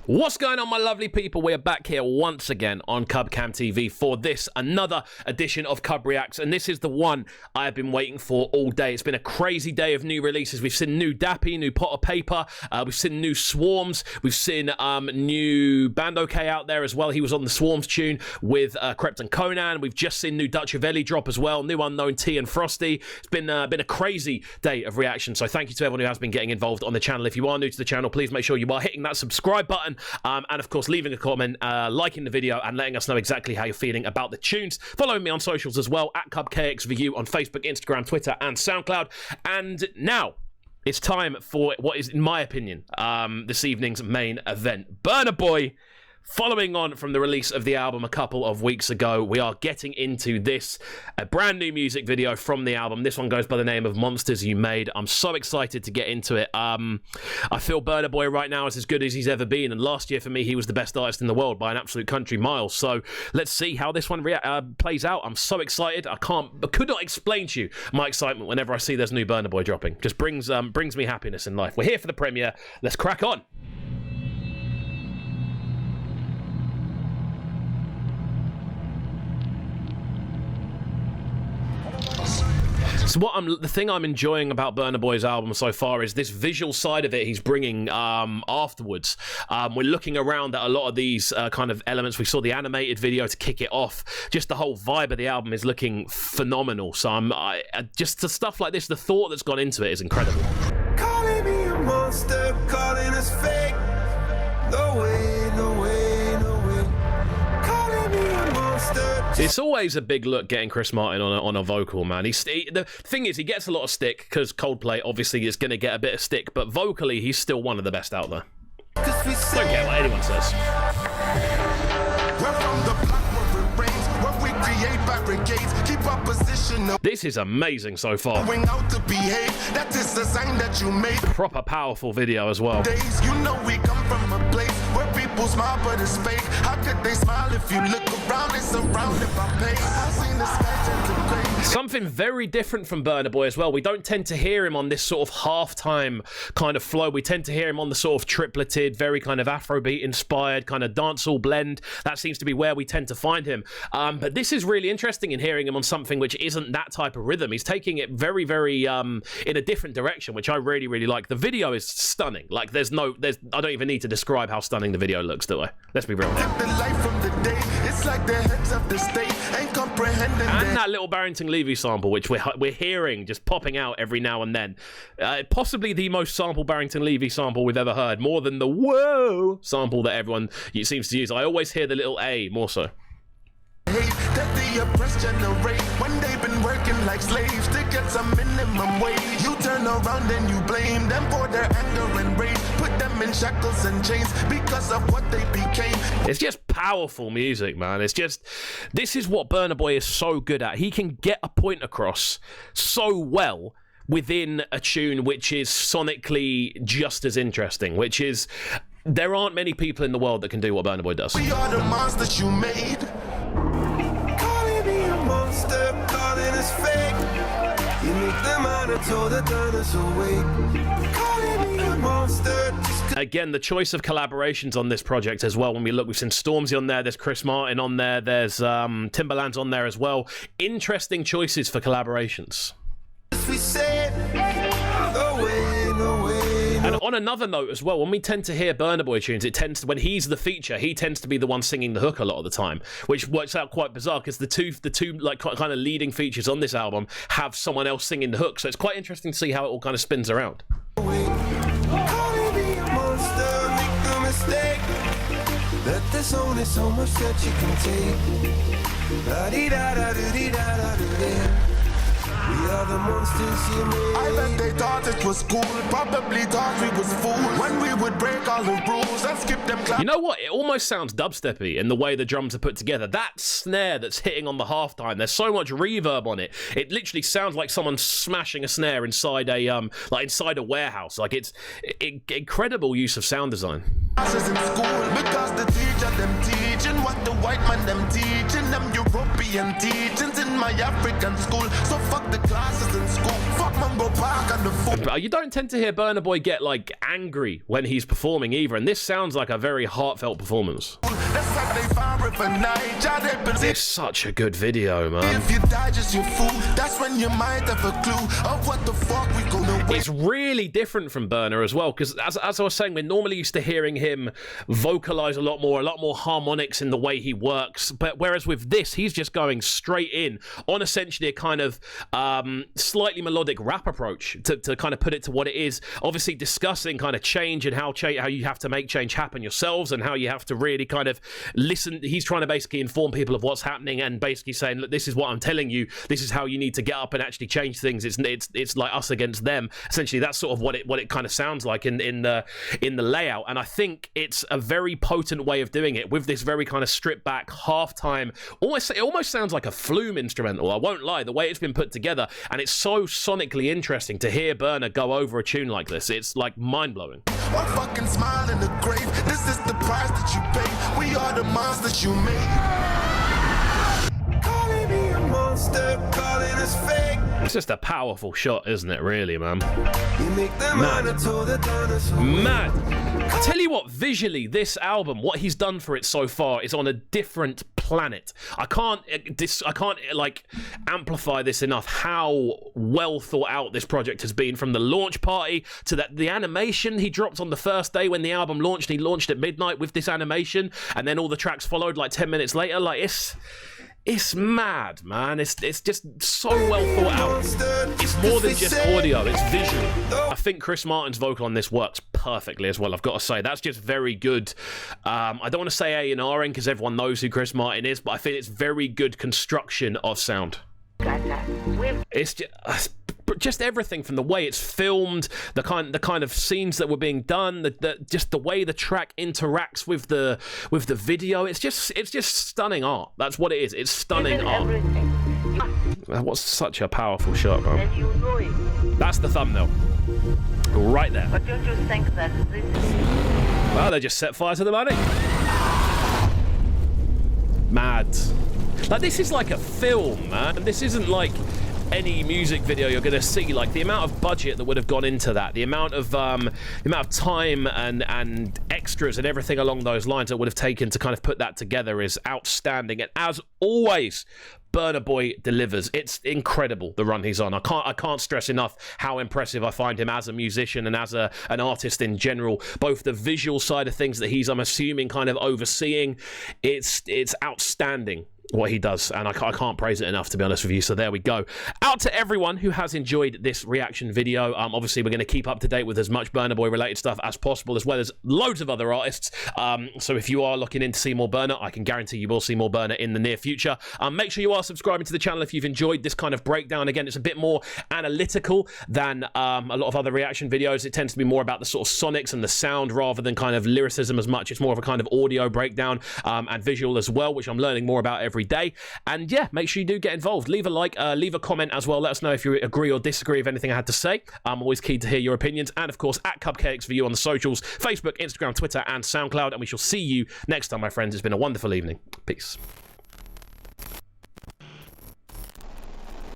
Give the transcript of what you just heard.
What's going on, my lovely people? We're back here once again on CubCamTV for this, another edition of CubReacts, and this is the one I have been waiting for all day. It's been a crazy day of new releases. We've seen new Dappy, new Pot of Paper, we've seen new Swarms, we've seen new Bando K out there as well. He was on the Swarms tune with Krept and Conan. We've just seen new Dutchavelli drop as well, new Unknown T and Frosty. It's been a crazy day of reaction, so thank you to everyone who has been getting involved on the channel. If you are new to the channel, please make sure you are hitting that subscribe button. And of course, leaving a comment, liking the video, and letting us know exactly how you're feeling about the tunes. Following me on socials as well, at KXVU on Facebook, Instagram, Twitter, and SoundCloud. And now, it's time for what is, in my opinion, this evening's main event. Burna Boy, following on from the release of the album a couple of weeks ago, we are getting into this, a brand new music video from the album. This one goes by the name of Monsters You Made. I'm so excited to get into it. I feel Burna Boy right now is as good as he's ever been, and last year for me he was the best artist in the world by an absolute country mile. So let's see how this one plays out. I'm so excited. I could not explain to you my excitement whenever I see there's new Burna Boy dropping. Just brings me happiness in life. We're here for the premiere. Let's crack on. So the thing I'm enjoying about Burna Boy's album so far is this visual side of it he's bringing afterwards. We're looking around at a lot of these kind of elements. We saw the animated video to kick it off. Just the whole vibe of the album is looking phenomenal. So just the stuff like this, the thought that's gone into it is incredible. Calling me a monster, calling us fake. No way, no way, no way. Calling me a monster. It's always a big look getting Chris Martin on a vocal, man. The thing is, he gets a lot of stick because Coldplay obviously is going to get a bit of stick, but vocally, he's still one of the best out there. Don't care what anyone says. This is amazing so far. Proper powerful video as well. You know we come from a place where people smile but it's fake. How could they smile if you look around? They're surrounded by pain. I've seen the sky turn to gray. Something very different from Burna Boy as well. We don't tend to hear him on this sort of halftime kind of flow. We tend to hear him on the sort of tripleted, very kind of Afrobeat inspired kind of dancehall blend. That seems to be where we tend to find him. But this is really interesting in hearing him on something which isn't that type of rhythm. He's taking it very, very in a different direction, which I really, really like. The video is stunning. Like I don't even need to describe how stunning the video looks, do I? Let's be real. And that little Barrington Levy sample, which we're hearing just popping out every now and then. Possibly the most sampled Barrington Levy sample we've ever heard, more than the whoa sample that everyone seems to use. I always hear the little A more so. That the oppressed generate when they've been working like slaves to get some minimum wage. You turn around and you blame them for their anger and rage. Put them in shackles and chains because of what they became. It's just powerful music, man. It's just, this is what Burna Boy is so good at. He can get a point across so well within a tune which is sonically just as interesting, which is, there aren't many people in the world that can do what Burna Boy does. We are the monsters you made. Calling me a monster, calling us fake. You make them out of told the dinosaur awake. Calling me a monster. Again, the choice of collaborations on this project as well. When we look, we've seen Stormzy on there, there's Chris Martin on there, there's Timbaland's on there as well. Interesting choices for collaborations. We said, no way, no way. And on another note as well, when we tend to hear Burna Boy tunes, it tends to, when he's the feature, he tends to be the one singing the hook a lot of the time, which works out quite bizarre because the two like kind of leading features on this album have someone else singing the hook. So it's quite interesting to see how it all kind of spins around. That there's only so much that you can take. We are the monsters you made. I bet they thought it was cool. Probably thought we was fools when we would break all the rules and skip them. You know what? It almost sounds dubsteppy in the way the drums are put together. That snare that's hitting on the halftime, there's so much reverb on it. It literally sounds like someone smashing a snare inside a inside a warehouse. Like it's incredible use of sound design. In school because the teacher them teaching what the white man them teaching them European teachings in my African school. So fuck the classes in school. Fuck Mambo Park and the food. You don't tend to hear Burna Boy get like angry when he's performing either, and this sounds like a very heartfelt performance. It's such a good video, man. If you die just your fool, that's when you might have a clue of what the fuck we gonna wait. It's really different from Burna as well, because as I was saying, we're normally used to hearing him vocalize a lot more harmonics in the way he works, but whereas with this, he's just going straight in on essentially a kind of slightly melodic rap approach to kind of put it to what it is, obviously discussing kind of change and how you have to make change happen yourselves and how you have to really kind of listen. He's trying to basically inform people of what's happening and basically saying, look, this is what I'm telling you, this is how you need to get up and actually change things. It's like us against them. Essentially, that's sort of what it kind of sounds like in the layout, and I think it's a very potent way of doing it with this very kind of stripped back halftime. It almost sounds like a Flume instrumental, I won't lie, the way it's been put together, and it's so sonically interesting to hear Burna go over a tune like this. It's like mind-blowing. One fucking smile in the grave, this is the price that you pay. We are the monsters you made. Calling me a monster, calling us fake. It's just a powerful shot, isn't it, really, man? You make them Mad. I tell you what, visually, this album, what he's done for it so far is on a different planet. I can't like amplify this enough how well thought out this project has been, from the launch party to the animation he dropped on the first day when the album launched. He launched at midnight with this animation, and then all the tracks followed like 10 minutes later. Like, it's mad, man. It's just so well thought out. It's more than just audio, it's visual. I think Chris Martin's vocal on this works perfectly as well, I've got to say. That's just very good. I don't want to say A&R because everyone knows who Chris Martin is, but I think it's very good construction of sound. It's just everything from the way it's filmed, the kind of scenes that were being done, just the way the track interacts with the video. It's just stunning art. That's what it is. It's stunning art. That was such a powerful shot, man. That's the thumbnail, right there. But don't you think that this is... Well, they just set fire to the money. Mad. Like, this is like a film, man. This isn't like any music video you're gonna see. Like, the amount of budget that would have gone into that, the amount of time and extras and everything along those lines that would have taken to kind of put that together is outstanding. And as always, Burna Boy delivers. It's incredible, the run he's on. I can't stress enough how impressive I find him as a musician and as an artist in general. Both the visual side of things that he's, I'm assuming, kind of overseeing. It's outstanding what he does, and I can't praise it enough, to be honest with you. So there we go. Out to everyone who has enjoyed this reaction video. Obviously, we're going to keep up to date with as much Burna Boy related stuff as possible, as well as loads of other artists. So if you are looking in to see more Burna, I can guarantee you will see more Burna in the near future. Make sure you are subscribing to the channel if you've enjoyed this kind of breakdown. Again, it's a bit more analytical than a lot of other reaction videos. It tends to be more about the sort of sonics and the sound rather than kind of lyricism as much. It's more of a kind of audio breakdown and visual as well, which I'm learning more about every day. And yeah, make sure you do get involved. Leave a like, leave a comment as well. Let us know if you agree or disagree with anything I had to say. I'm always keen to hear your opinions. And of course, at KXVU on the socials, Facebook, Instagram, Twitter, and SoundCloud. And we shall see you next time, my friends. It's been a wonderful evening. Peace.